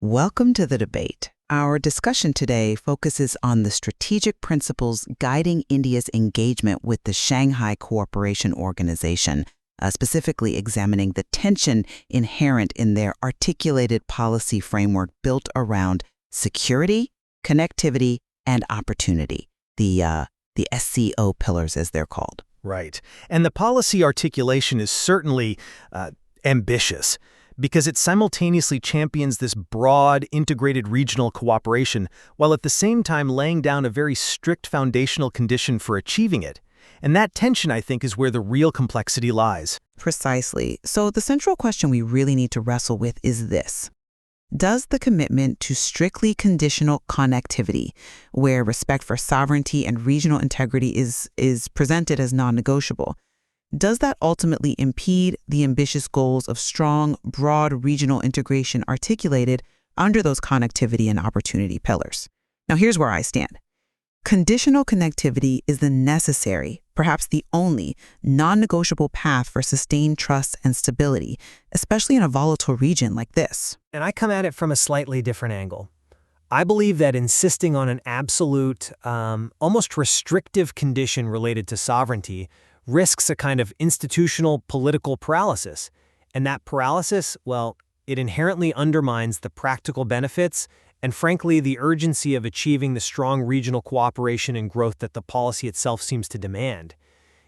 Welcome to the debate. Our discussion today focuses on the strategic principles guiding India's engagement with the Shanghai Cooperation Organization, specifically examining the tension inherent in their articulated policy framework built around security, connectivity, and opportunity, the SCO pillars as they're called. Right. And the policy articulation is certainly ambitious, because it simultaneously champions this broad, integrated regional cooperation, while at the same time laying down a very strict foundational condition for achieving it. And that tension, I think, is where the real complexity lies. Precisely. So the central question we really need to wrestle with is this. Does the commitment to strictly conditional connectivity, where respect for sovereignty and regional integrity is presented as non-negotiable, does that ultimately impede the ambitious goals of strong, broad regional integration articulated under those connectivity and opportunity pillars? Now, here's where I stand. Conditional connectivity is the necessary, perhaps the only, non-negotiable path for sustained trust and stability, especially in a volatile region like this. And I come at it from a slightly different angle. I believe that insisting on an absolute, almost restrictive condition related to sovereignty risks a kind of institutional political paralysis. And that paralysis, well, it inherently undermines the practical benefits and, frankly, the urgency of achieving the strong regional cooperation and growth that the policy itself seems to demand.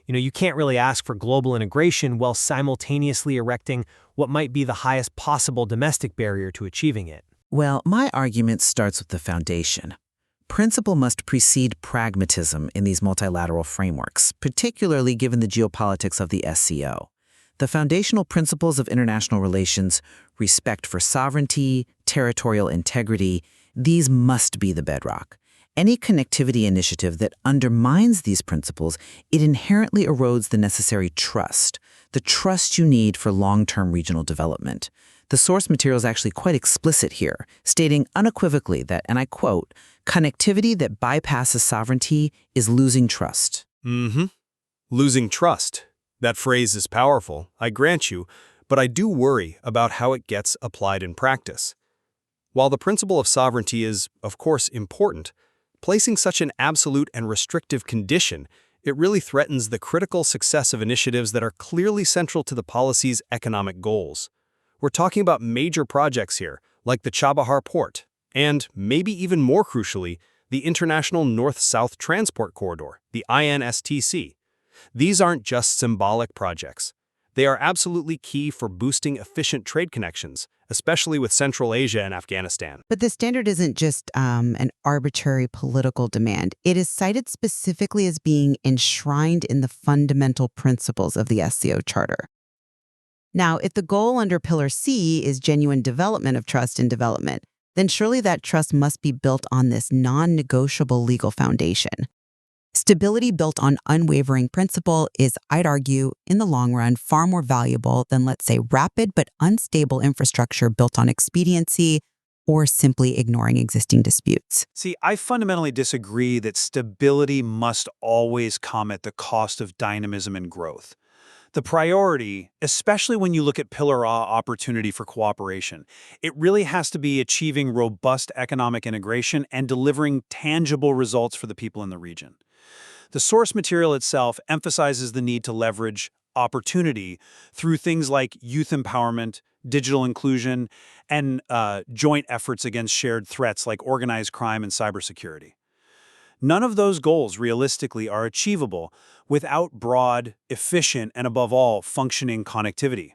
You can't really ask for global integration while simultaneously erecting what might be the highest possible domestic barrier to achieving it. Well, my argument starts with the foundation. Principle must precede pragmatism in these multilateral frameworks, particularly given the geopolitics of the SCO. The foundational principles of international relations, respect for sovereignty, territorial integrity, these must be the bedrock. Any connectivity initiative that undermines these principles, it inherently erodes the necessary trust, the trust you need for long-term regional development. The source material is actually quite explicit here, stating unequivocally that, and I quote, "Connectivity that bypasses sovereignty is losing trust." Losing trust. That phrase is powerful, I grant you, but I do worry about how it gets applied in practice. While the principle of sovereignty is, of course, important, placing such an absolute and restrictive condition, it really threatens the critical success of initiatives that are clearly central to the policy's economic goals. We're talking about major projects here, like the Chabahar port, and, maybe even more crucially, the International North-South Transport Corridor, the INSTC. These aren't just symbolic projects. They are absolutely key for boosting efficient trade connections, especially with Central Asia and Afghanistan. But the standard isn't just an arbitrary political demand. It is cited specifically as being enshrined in the fundamental principles of the SCO Charter. Now, if the goal under Pillar C is genuine development of trust and development, then surely that trust must be built on this non-negotiable legal foundation. Stability built on unwavering principle is, I'd argue, in the long run, far more valuable than, let's say, rapid but unstable infrastructure built on expediency or simply ignoring existing disputes. See, I fundamentally disagree that stability must always come at the cost of dynamism and growth. The priority, especially when you look at Pillar A opportunity for cooperation, it really has to be achieving robust economic integration and delivering tangible results for the people in the region. The source material itself emphasizes the need to leverage opportunity through things like youth empowerment, digital inclusion, and joint efforts against shared threats like organized crime and cybersecurity. None of those goals realistically are achievable without broad, efficient, and above all, functioning connectivity.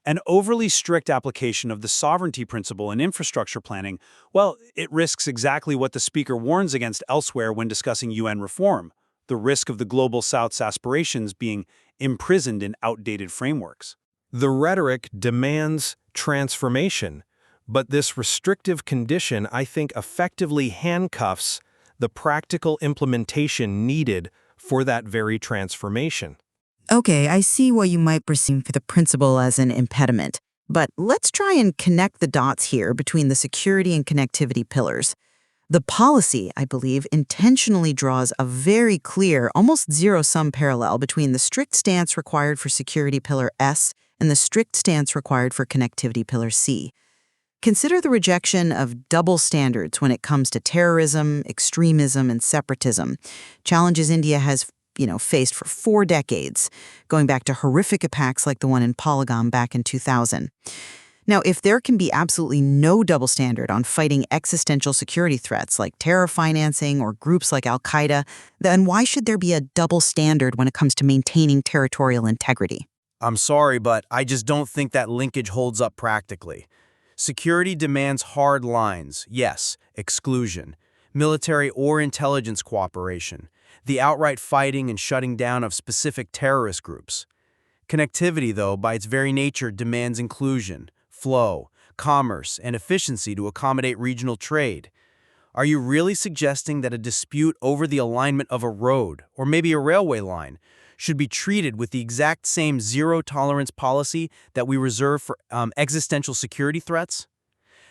An overly strict application of the sovereignty principle in infrastructure planning, well, it risks exactly what the speaker warns against elsewhere when discussing UN reform, the risk of the Global South's aspirations being imprisoned in outdated frameworks. The rhetoric demands transformation, but this restrictive condition, I think, effectively handcuffs the practical implementation needed for that very transformation. Okay, I see what you might perceive the principle as an impediment, but let's try and connect the dots here between the security and connectivity pillars. The policy, I believe, intentionally draws a very clear, almost zero-sum parallel between the strict stance required for security pillar S and the strict stance required for connectivity pillar C. Consider the rejection of double standards when it comes to terrorism, extremism, and separatism. Challenges India has, faced for 4 decades, going back to horrific attacks like the one in Pahalgam back in 2000. Now, if there can be absolutely no double standard on fighting existential security threats like terror financing or groups like al-Qaeda, then why should there be a double standard when it comes to maintaining territorial integrity? I'm sorry, but I just don't think that linkage holds up practically. Security demands hard lines, yes, exclusion, military or intelligence cooperation, the outright fighting and shutting down of specific terrorist groups. Connectivity, though, by its very nature demands inclusion, flow, commerce, and efficiency to accommodate regional trade. Are you really suggesting that a dispute over the alignment of a road, or maybe a railway line, should be treated with the exact same zero-tolerance policy that we reserve for existential security threats?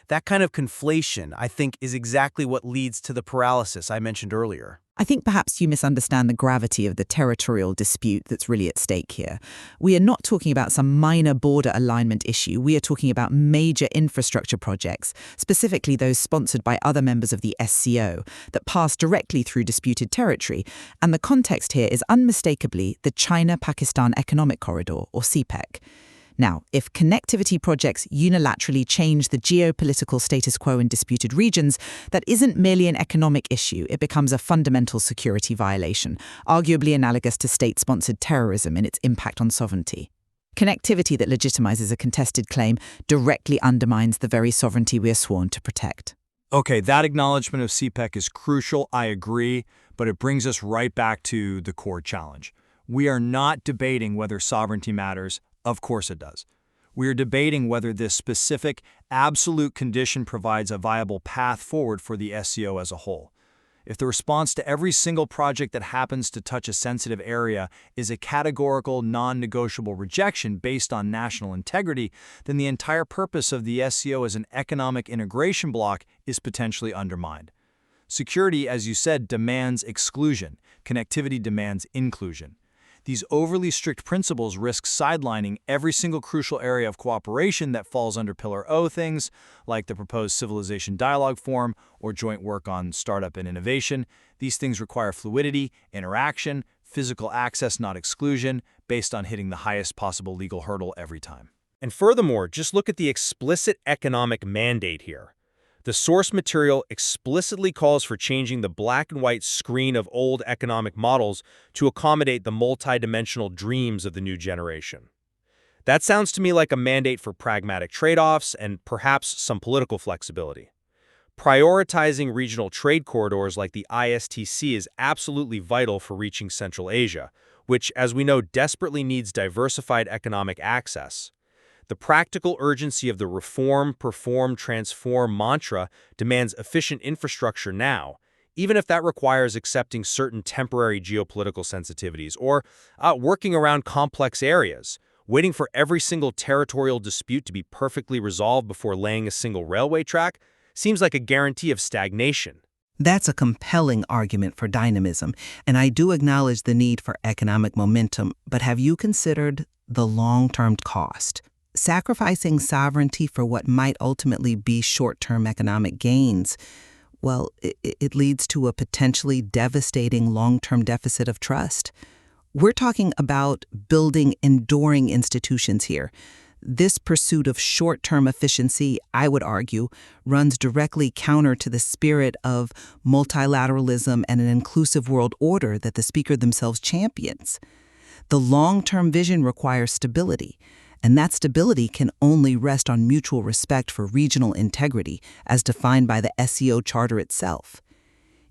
That kind of conflation, I think, is exactly what leads to the paralysis I mentioned earlier. I think perhaps you misunderstand the gravity of the territorial dispute that's really at stake here. We are not talking about some minor border alignment issue. We are talking about major infrastructure projects, specifically those sponsored by other members of the SCO, that pass directly through disputed territory. And the context here is unmistakably the China-Pakistan Economic Corridor, or CPEC. Now, if connectivity projects unilaterally change the geopolitical status quo in disputed regions, that isn't merely an economic issue, it becomes a fundamental security violation, arguably analogous to state-sponsored terrorism in its impact on sovereignty. Connectivity that legitimizes a contested claim directly undermines the very sovereignty we are sworn to protect. Okay, that acknowledgement of CPEC is crucial, I agree, but it brings us right back to the core challenge. We are not debating whether sovereignty matters. Of course it does. We are debating whether this specific, absolute condition provides a viable path forward for the SCO as a whole. If the response to every single project that happens to touch a sensitive area is a categorical, non-negotiable rejection based on national integrity, then the entire purpose of the SCO as an economic integration bloc is potentially undermined. Security, as you said, demands exclusion. Connectivity demands inclusion. These overly strict principles risk sidelining every single crucial area of cooperation that falls under Pillar O things, like the proposed civilization dialogue forum or joint work on startup and innovation. These things require fluidity, interaction, physical access, not exclusion, based on hitting the highest possible legal hurdle every time. And furthermore, just look at the explicit economic mandate here. The source material explicitly calls for changing the black and white screen of old economic models to accommodate the multidimensional dreams of the new generation. That sounds to me like a mandate for pragmatic trade-offs and perhaps some political flexibility. Prioritizing regional trade corridors like the ISTC is absolutely vital for reaching Central Asia, which, as we know, desperately needs diversified economic access. The practical urgency of the reform, perform, transform mantra demands efficient infrastructure now, even if that requires accepting certain temporary geopolitical sensitivities or working around complex areas. Waiting for every single territorial dispute to be perfectly resolved before laying a single railway track seems like a guarantee of stagnation. That's a compelling argument for dynamism, and I do acknowledge the need for economic momentum, but have you considered the long-term cost? Sacrificing sovereignty for what might ultimately be short-term economic gains, well, it leads to a potentially devastating long-term deficit of trust. We're talking about building enduring institutions here. This pursuit of short-term efficiency, I would argue, runs directly counter to the spirit of multilateralism and an inclusive world order that the speaker themselves champions. The long-term vision requires stability, and that stability can only rest on mutual respect for regional integrity, as defined by the SCO Charter itself.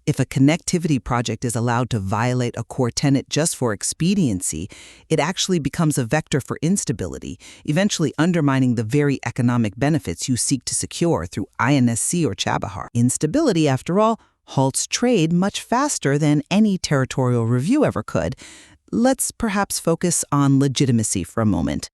If a connectivity project is allowed to violate a core tenet just for expediency, it actually becomes a vector for instability, eventually undermining the very economic benefits you seek to secure through INSC or Chabahar. Instability, after all, halts trade much faster than any territorial review ever could. Let's perhaps focus on legitimacy for a moment.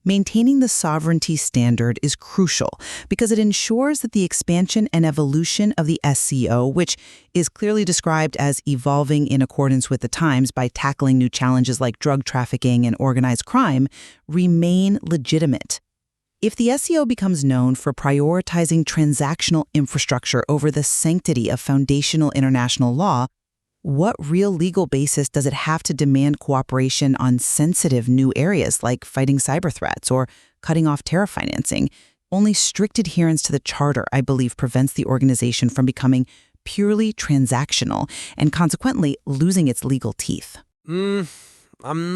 Maintaining the sovereignty standard is crucial because it ensures that the expansion and evolution of the SCO, which is clearly described as evolving in accordance with the times by tackling new challenges like drug trafficking and organized crime, remain legitimate. If the SCO becomes known for prioritizing transactional infrastructure over the sanctity of foundational international law, what real legal basis does it have to demand cooperation on sensitive new areas like fighting cyber threats or cutting off tariff financing? Only strict adherence to the charter, I believe, prevents the organization from becoming purely transactional and consequently losing its legal teeth. I'm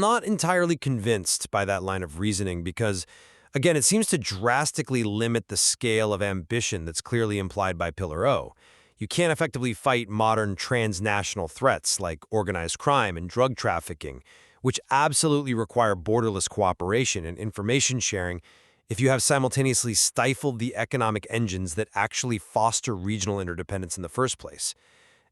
not entirely convinced by that line of reasoning because, again, it seems to drastically limit the scale of ambition that's clearly implied by Pillar O. You can't effectively fight modern transnational threats like organized crime and drug trafficking, which absolutely require borderless cooperation and information sharing, if you have simultaneously stifled the economic engines that actually foster regional interdependence in the first place.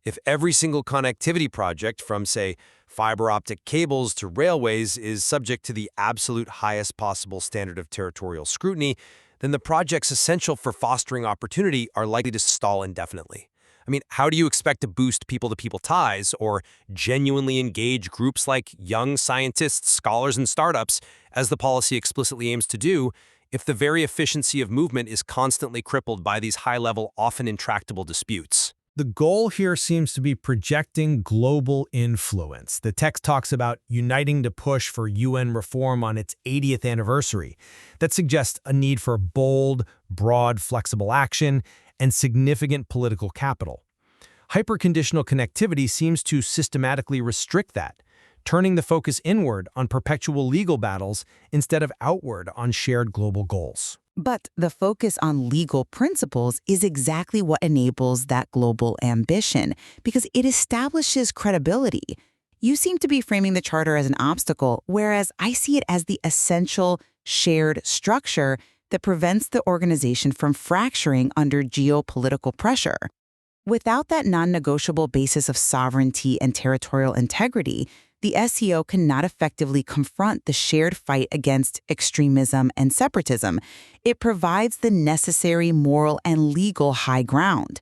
If every single connectivity project, from, say, fiber optic cables to railways, is subject to the absolute highest possible standard of territorial scrutiny, then the projects essential for fostering opportunity are likely to stall indefinitely. I mean, how do you expect to boost people-to-people ties or genuinely engage groups like young scientists, scholars, and startups, as the policy explicitly aims to do, if the very efficiency of movement is constantly crippled by these high-level, often intractable disputes? The goal here seems to be projecting global influence. The text talks about uniting to push for UN reform on its 80th anniversary. That suggests a need for bold, broad, flexible action and significant political capital. Hyperconditional connectivity seems to systematically restrict that, turning the focus inward on perpetual legal battles instead of outward on shared global goals. But the focus on legal principles is exactly what enables that global ambition, because it establishes credibility. You seem to be framing the charter as an obstacle, whereas I see it as the essential shared structure that prevents the organization from fracturing under geopolitical pressure. Without that non-negotiable basis of sovereignty and territorial integrity, the SCO cannot effectively confront the shared fight against extremism and separatism. It provides the necessary moral and legal high ground.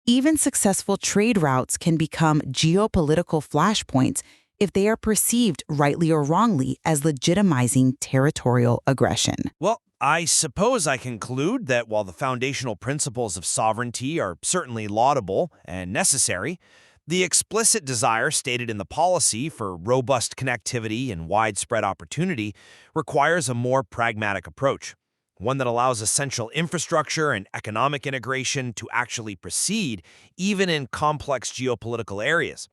Even successful trade routes can become geopolitical flashpoints if they are perceived, rightly or wrongly, as legitimizing territorial aggression. Well, I suppose I conclude that while the foundational principles of sovereignty are certainly laudable and necessary, the explicit desire stated in the policy for robust connectivity and widespread opportunity requires a more pragmatic approach, one that allows essential infrastructure and economic integration to actually proceed, even in complex geopolitical areas.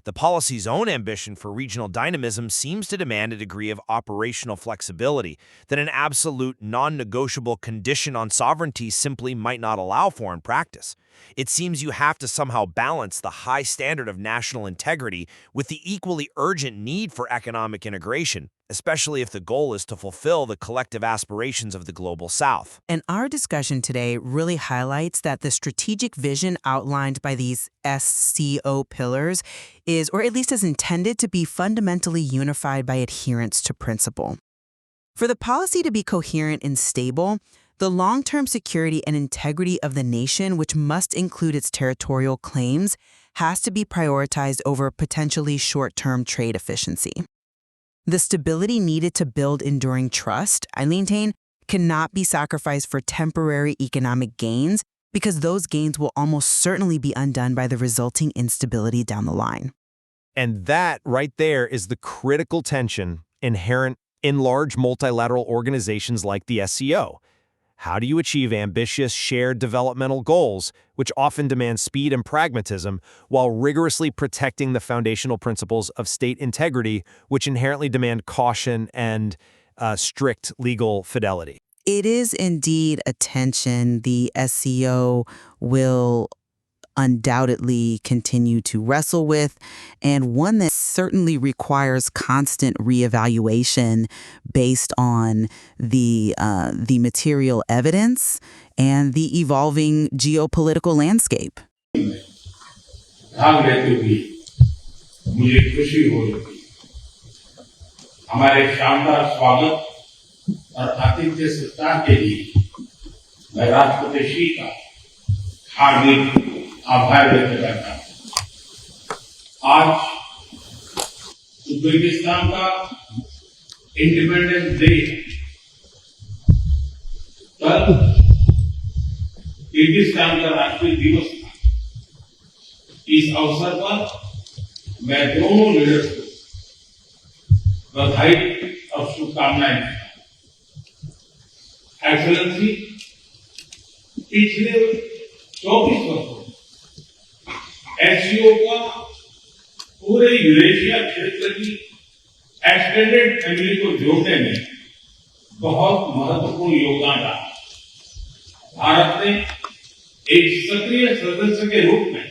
The policy's own ambition for regional dynamism seems to demand a degree of operational flexibility that an absolute, non-negotiable condition on sovereignty simply might not allow for in practice. It seems you have to somehow balance the high standard of national integrity with the equally urgent need for economic integration, especially if the goal is to fulfill the collective aspirations of the global South. And our discussion today really highlights that the strategic vision outlined by these SCO pillars is, or at least is intended to be, fundamentally unified by adherence to principle. For the policy to be coherent and stable, the long-term security and integrity of the nation, which must include its territorial claims, has to be prioritized over potentially short-term trade efficiency. The stability needed to build enduring trust, I maintain, cannot be sacrificed for temporary economic gains, because those gains will almost certainly be undone by the resulting instability down the line. And that right there is the critical tension inherent in large multilateral organizations like the SCO. How do you achieve ambitious shared developmental goals, which often demand speed and pragmatism, while rigorously protecting the foundational principles of state integrity, which inherently demand caution and strict legal fidelity? It is indeed a tension the SCO will undoubtedly continue to wrestle with, and one that certainly requires constant reevaluation based on the material evidence and the evolving geopolitical landscape. भाग लेते हुए मुझे खुशी हो रही थी। हमारे शानदार स्वागत और आतिथ्य सत्कार के लिए मैं राष्ट्रपति श्री का हार्दिक आभार व्यक्त करता हूँ। आज उज्बेकिस्तान का इंडिपेंडेंस डे है। कल किर्गिस्तान का राष्ट्रीय दिवस था। इस अवसर पर मैं दोनों लीडर्स को बधाई और शुभकामनाएं देता हूं। एक्सेलेंसी, पिछले 24 वर्षों में एससीओ का पूरे यूरेशिया क्षेत्र की एक्सटेंडेड फैमिली को जोड़ने में बहुत महत्वपूर्ण योगदान रहा। भारत ने एक सक्रिय सदस्य के रूप में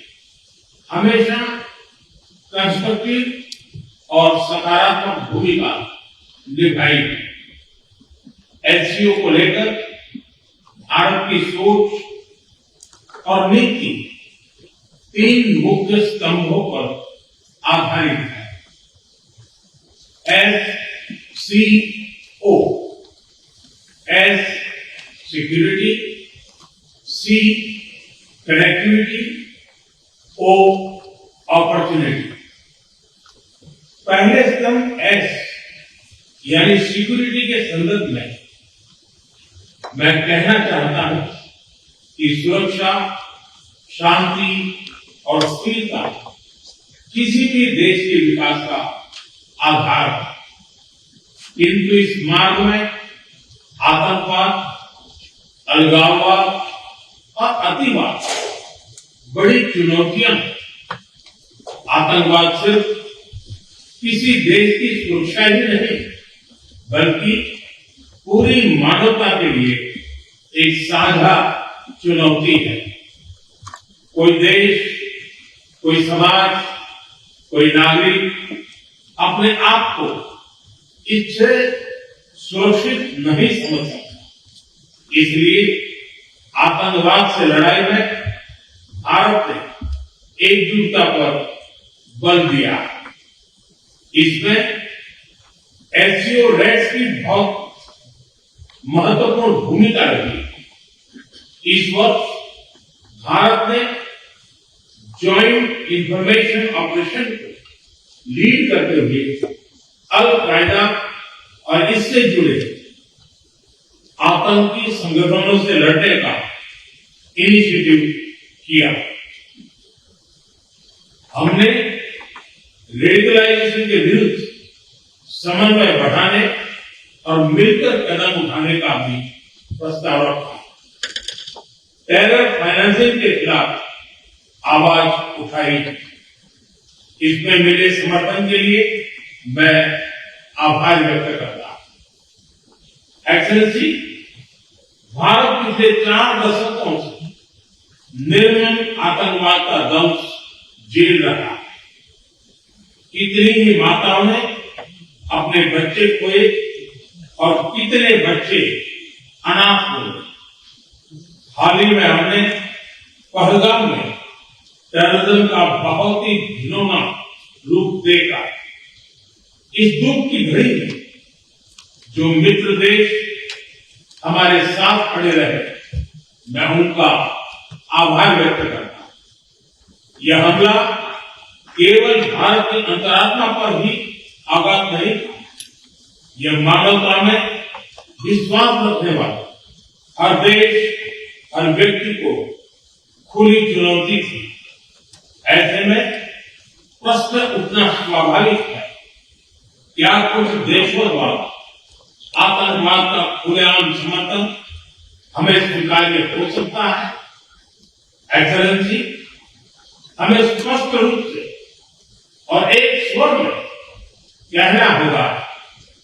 हमेशा कंस्ट्रक्टिव और सकारात्मक भूमिका निभाई है। एससीओ को लेकर भारत की सोच और नीति 3 मुख्य स्तंभों पर आधारित है। SCO, S security, C connectivity, O opportunity. पहले स्तंभ S यानी सिक्योरिटी के संदर्भ में मैं कहना चाहता हूं कि सुरक्षा, शांति और स्थिरता किसी भी देश के विकास का आधार है। किंतु इस मार्ग में आतंकवाद, अलगाववाद और अतिवाद बड़ी चुनौतियां हैं। आतंकवाद सिर्फ किसी देश की सुरक्षा ही नहीं, बल्कि पूरी मानवता के लिए एक साझा चुनौती है। कोई देश, कोई समाज, कोई नागरिक अपने आप को इससे सुरक्षित नहीं समझ सकता। इसलिए आतंकवाद से लड़ाई में भारत ने एकजुटता पर बल दिया। इसमें एससीओ रेट्स की बहुत महत्वपूर्ण भूमिका रही। इस वर्ष भारत ने जॉइंट इंफॉर्मेशन ऑपरेशन को लीड करते हुए अल कायदा और इससे जुड़े आतंकी संगठनों से लड़ने का इनिशिएटिव किया। हमने रेडिकलाइजेशन के विरुद्ध समन्वय बढ़ाने और मिलकर कदम उठाने का भी प्रस्ताव रखा। टेरर फाइनेंसिंग के खिलाफ आवाज उठाई। इसमें मिले समर्थन के लिए मैं आभार व्यक्त करता हूं। एक्सेलेंसी, भारत पिछले 4 दशकों से निर्मम आतंकवाद का दंश झेल रहा है। कितनी ही माताओं ने अपने बच्चे खोए और कितने बच्चे अनाथ हुए। हाल ही में हमने पहलगाम में टेररिज्म का बहुत ही घिनौना रूप देखा। इस दुख की घड़ी में जो मित्र देश हमारे साथ खड़े रहे, मैं उनका आभार व्यक्त करता हूं। यह हमला केवल भारत की अंतरात्मा पर ही आघात नहीं था, यह मानवता में विश्वास रखने वाले हर देश, हर व्यक्ति को खुली चुनौती थी। ऐसे में प्रश्न उठना स्वाभाविक है, क्या कुछ देशों द्वारा आतंकवाद का खुलेआम समर्थन हमें स्वीकार्य हो सकता है? एक्सेलेंसी, हमें स्पष्ट रूप से और एक स्वर में कहना होगा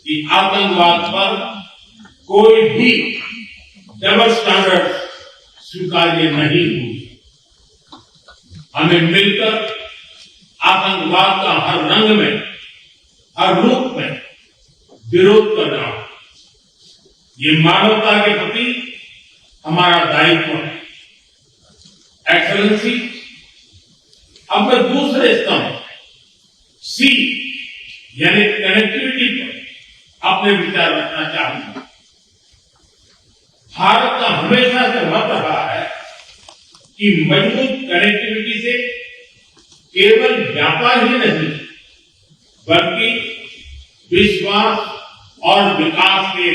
कि आतंकवाद पर कोई भी डबल स्टैंडर्ड स्वीकार्य नहीं हुई। हमें मिलकर आतंकवाद का हर रंग में, हर रूप में विरोध करना, ये मानवता के प्रति हमारा दायित्व है। एक्सेलेंसी, अब मैं दूसरे स्तंभ सी यानी कनेक्टिविटी पर अपने विचार रखना चाहूंगा। भारत का हमेशा से मत रहा है कि मजबूत कनेक्टिविटी से केवल व्यापार ही नहीं, बल्कि विश्वास और विकास के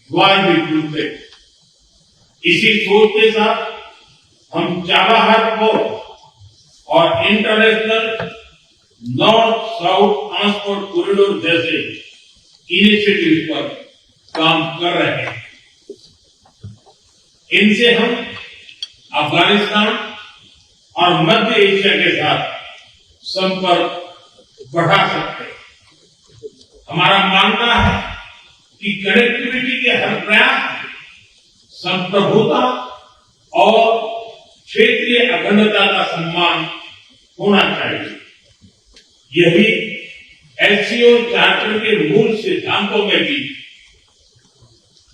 द्वार भी खुलते। इसी सोच के साथ हम चाबहार पोर्ट और international north south transport corridor जैसे इनिशिएटिव पर काम कर रहे हैं। इनसे हम अफगानिस्तान और मध्य एशिया के साथ संपर्क बढ़ा सकते हैं। हमारा मानना है कि कनेक्टिविटी के हर प्रयास में संप्रभुता और क्षेत्रीय अखंडता का सम्मान होना चाहिए। यही एससीओ चार्टर के मूल सिद्धांतों में भी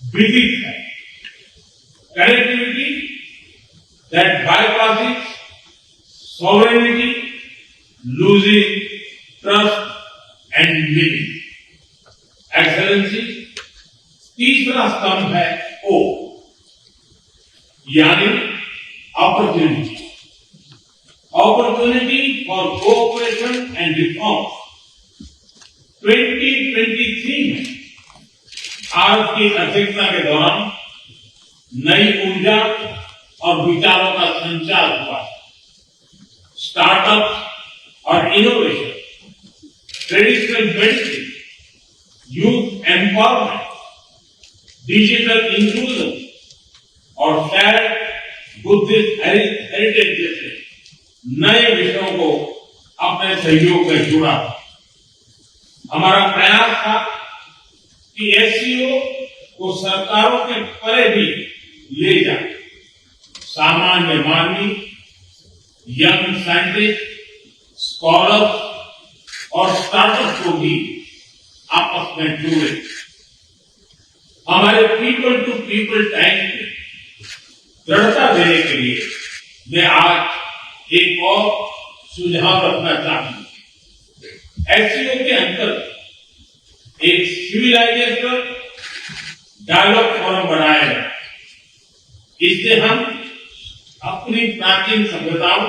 विदित है। Connectivity that bypasses sovereignty, losing trust and living. Excellency, तीसरा स्तंभ है ओ, यानी opportunity. Opportunity for cooperation and reform. 2023 में आज की अध्यक्षता के दौरान नई ऊर्जा और विचारों का संचार हुआ। स्टार्टअप और innovation, traditional medicine, youth empowerment, digital inclusion और शेयर्ड बुद्धिस्ट हेरिटेज जैसे नए विषयों को अपने सहयोग में जुड़ा। हमारा प्रयास था कि एससीओ को सरकारों के परे भी ले जाए। सामान्य मानवी, यंग साइंटिस्ट, स्कॉलर्स और स्टार्टअप को भी आपस में जुड़े। हमारे पीपल टू पीपल टाइम में दृढ़ता देने के लिए मैं आज एक और सुझाव रखना चाहूंगा। एससीओ के अंतर्गत एक सिविलाइजेशनल डायलॉग फोरम बनाया जाए। इससे हम अपनी प्राचीन सभ्यताओं,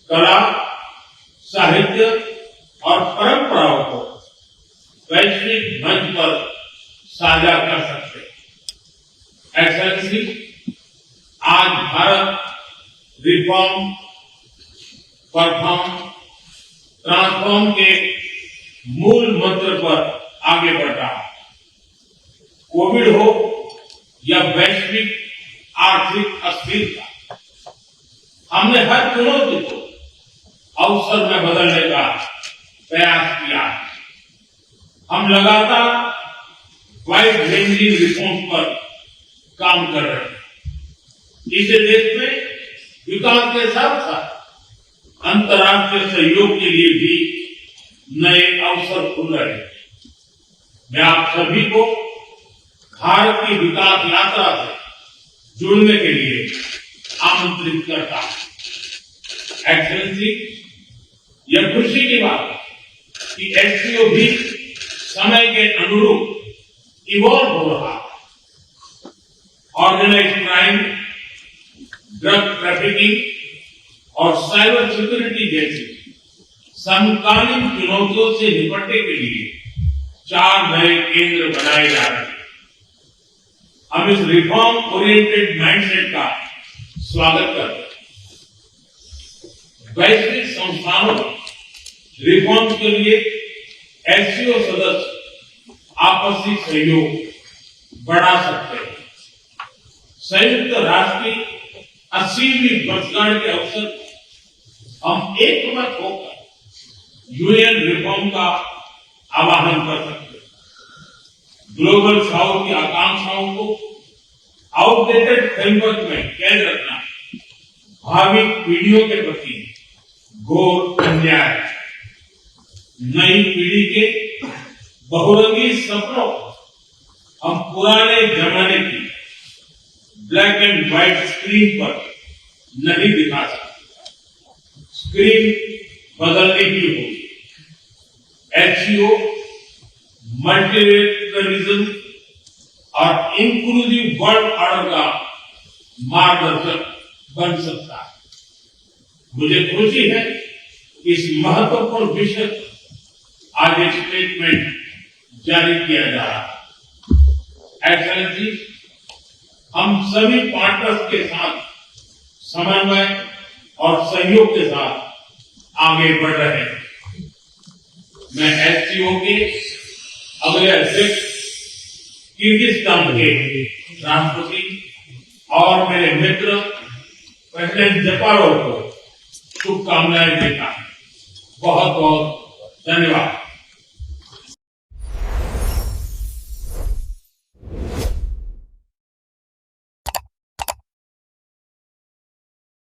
कला, साहित्य और परंपराओं को वैश्विक मंच पर साझा कर सकते हैं। एक्सेलेंसी, आज भारत रिफॉर्म, परफॉर्म, ट्रांसफॉर्म के मूल मंत्र पर आगे बढ़ रहा है। कोविड हो या वैश्विक आर्थिक अस्थिरता, हमने हर चुनौती को अवसर में बदलने का प्रयास किया है। हम लगातार वाइड रेंजिंग रिफॉर्म पर काम कर रहे हैं। इसे देश में विकास के साथ साथ अंतर्राष्ट्रीय सहयोग के लिए भी नए अवसर खुल रहे हैं। मैं आप सभी को भारत की विकास यात्रा से जुड़ने के लिए आमंत्रित करता हूं। एक्सेलेंसी, यह खुशी की बात है कि एससीओ भी समय के अनुरूप इवॉल्व हो रहा है। ऑर्गेनाइज्ड क्राइम, ड्रग ट्रैफिकिंग और साइबर सिक्योरिटी जैसी समकालीन चुनौतियों से निपटने के लिए 4 नए केंद्र बनाए जा रहे हैं। हम इस रिफॉर्म ओरिएंटेड माइंडसेट का स्वागत करते हैं। वैश्विक संस्थानों में रिफॉर्म के लिए एससीओ सदस्य आपसी सहयोग बढ़ा सकते हैं। संयुक्त राष्ट्र की 80वीं वर्षगांठ के अवसर पर हम एकमत होकर यूएन रिफॉर्म का आह्वान कर सकते हैं। ग्लोबल साउथ की आकांक्षाओं को आउटडेटेड फ्रेमवर्क में कैद रखना भावी पीढ़ियों के प्रति घोर अन्याय है। नई पीढ़ी के बहुरंगी सपनों हम पुराने जमाने की ब्लैक एंड व्हाइट स्क्रीन पर नहीं दिखा सकते। स्क्रीन बदलने की होगी। एससीओ मल्टीलेटरलिज्म और इंक्लूसिव वर्ल्ड ऑर्डर का मार्गदर्शक बन सकता है। मुझे खुशी है कि इस महत्वपूर्ण विषय पर आज एक स्टेटमेंट जारी किया जा रहा है। एक्सेलेंसी, हम सभी पार्टनर्स के साथ समन्वय और सहयोग के साथ आगे बढ़ रहे हैं। मैं एससीओ के अगले अध्यक्ष किर्गिस्तान के राष्ट्रपति और मेरे मित्र प्रेसिडेंट जपारोव को शुभकामनाएं देता हूं। बहुत बहुत धन्यवाद।